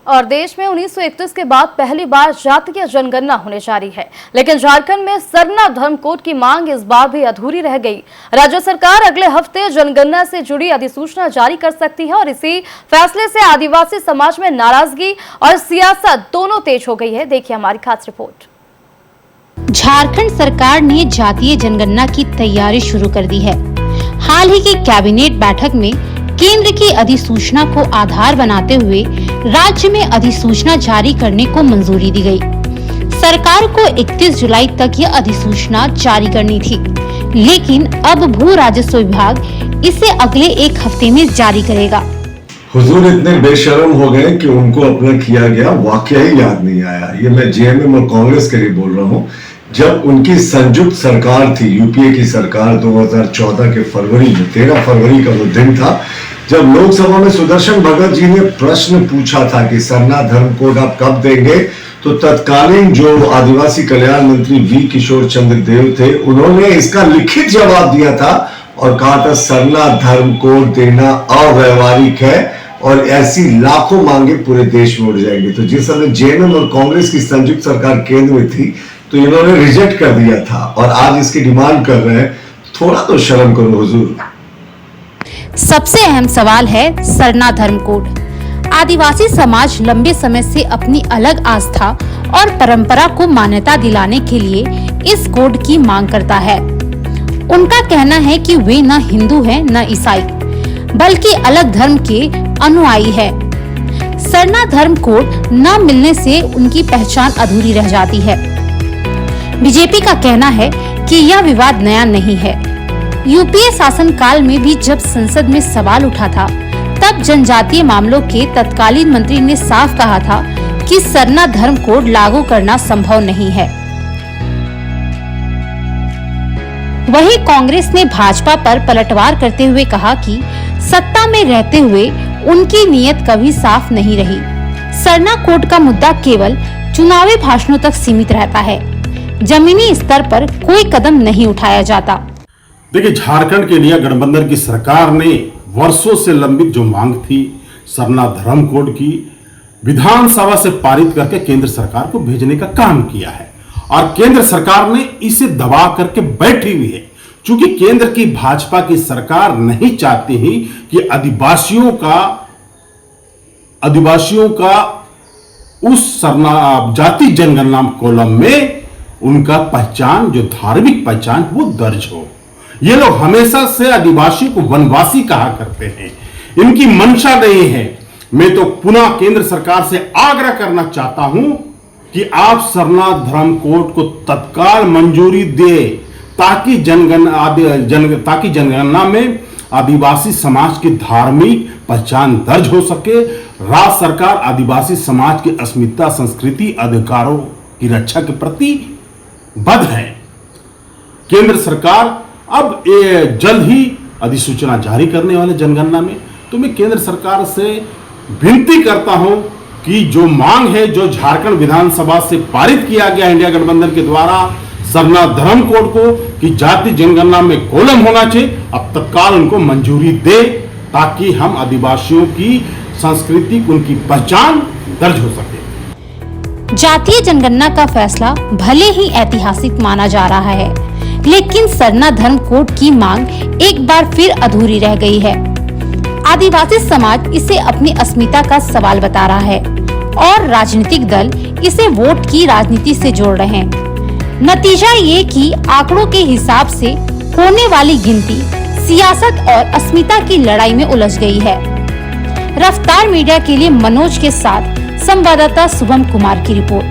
और देश में 1931 के बाद पहली बार जातीय जनगणना होने जा रही है, लेकिन झारखंड में सरना धर्म कोड की मांग इस बार भी अधूरी रह गई। राज्य सरकार अगले हफ्ते जनगणना से जुड़ी अधिसूचना जारी कर सकती है और इसी फैसले से आदिवासी समाज में नाराजगी और सियासत दोनों तेज हो गई है। देखिए हमारी खास रिपोर्ट। झारखंड सरकार ने जातीय जनगणना की तैयारी शुरू कर दी है। हाल ही की कैबिनेट बैठक में केंद्र की अधिसूचना को आधार बनाते हुए राज्य में अधिसूचना जारी करने को मंजूरी दी गई। सरकार को 31 जुलाई तक यह अधिसूचना जारी करनी थी, लेकिन अब भू राजस्व विभाग इसे अगले एक हफ्ते में जारी करेगा। हुजूर इतने बेशर्म हो गए कि उनको अपना किया गया वाकया ही याद नहीं आया। ये मैं जेएमएम और कांग्रेस के लिए बोल रहा हूँ। जब उनकी संयुक्त सरकार थी, यूपीए की सरकार, 2014 के फरवरी में, 13 फरवरी का वो दिन था जब लोकसभा में सुदर्शन भगत जी ने प्रश्न पूछा था कि सरना धर्म कोड आप कब देंगे, तो तत्कालीन जो आदिवासी कल्याण मंत्री वी किशोर चंद्र देव थे, उन्होंने इसका लिखित जवाब दिया था और कहा था सरना धर्म कोड देना अव्यावहारिक है और ऐसी लाखों मांगे पूरे देश में उड़ जाएंगी। तो जिस समय जेएमएम और कांग्रेस की संयुक्त सरकार केंद्र में थी तो इन्होंने रिजेक्ट कर दिया था और आज इसकी डिमांड कर रहे हैं। थोड़ा तो शर्म करो हुजूर। सबसे अहम सवाल है सरना धर्म कोड। आदिवासी समाज लंबे समय से अपनी अलग आस्था और परंपरा को मान्यता दिलाने के लिए इस कोड की मांग करता है। उनका कहना है कि वे न हिंदू हैं न ईसाई, बल्कि अलग धर्म के अनुयायी है। सरना धर्म कोड न मिलने से उनकी पहचान अधूरी रह जाती है। बीजेपी का कहना है कि यह विवाद नया नहीं है। यूपीए शासन काल में भी जब संसद में सवाल उठा था, तब जनजातीय मामलों के तत्कालीन मंत्री ने साफ कहा था कि सरना धर्म कोड लागू करना संभव नहीं है। वहीं कांग्रेस ने भाजपा पर पलटवार करते हुए कहा कि सत्ता में रहते हुए उनकी नीयत कभी साफ नहीं रही। सरना कोड का मुद्दा केवल चुनावी भाषणों तक सीमित रहता है, जमीनी स्तर पर कोई कदम नहीं उठाया जाता। देखिए, झारखंड के लिए गठबंधन की सरकार ने वर्षों से लंबित जो मांग थी सरना धर्म कोड की, विधानसभा से पारित करके केंद्र सरकार को भेजने का काम किया है और केंद्र सरकार ने इसे दबा करके बैठी हुई है। चूंकि केंद्र की भाजपा की सरकार नहीं चाहती ही कि आदिवासियों का उस सरना जाति जनगणना कॉलम में उनका पहचान, जो धार्मिक पहचान, वो दर्ज हो। ये लोग हमेशा से आदिवासी को वनवासी कहा करते हैं, इनकी मंशा नहीं है। मैं तो पुनः केंद्र सरकार से आग्रह करना चाहता हूं कि आप सरना धर्म कोड को तत्काल मंजूरी दे ताकि जनगणना में आदिवासी समाज की धार्मिक पहचान दर्ज हो सके। राज्य सरकार आदिवासी समाज की अस्मिता, संस्कृति, अधिकारों की रक्षा के प्रति बद्ध है। केंद्र सरकार अब जल्द ही अधिसूचना जारी करने वाले जनगणना में, तो मैं केंद्र सरकार से विनती करता हूं कि जो मांग है, जो झारखंड विधानसभा से पारित किया गया इंडिया गठबंधन के द्वारा सरना धर्म कोड को कि जाति जनगणना में कॉलम होना चाहिए, अब तत्काल उनको मंजूरी दे ताकि हम आदिवासियों की संस्कृति, उनकी पहचान दर्ज हो सके। जातीय जनगणना का फैसला भले ही ऐतिहासिक माना जा रहा है, लेकिन सरना धर्म कोड की मांग एक बार फिर अधूरी रह गई है। आदिवासी समाज इसे अपनी अस्मिता का सवाल बता रहा है और राजनीतिक दल इसे वोट की राजनीति से जोड़ रहे हैं। नतीजा ये कि आंकड़ों के हिसाब से होने वाली गिनती सियासत और अस्मिता की लड़ाई में उलझ गई है। रफ्तार मीडिया के लिए मनोज के साथ संवाददाता शुभम कुमार की रिपोर्ट।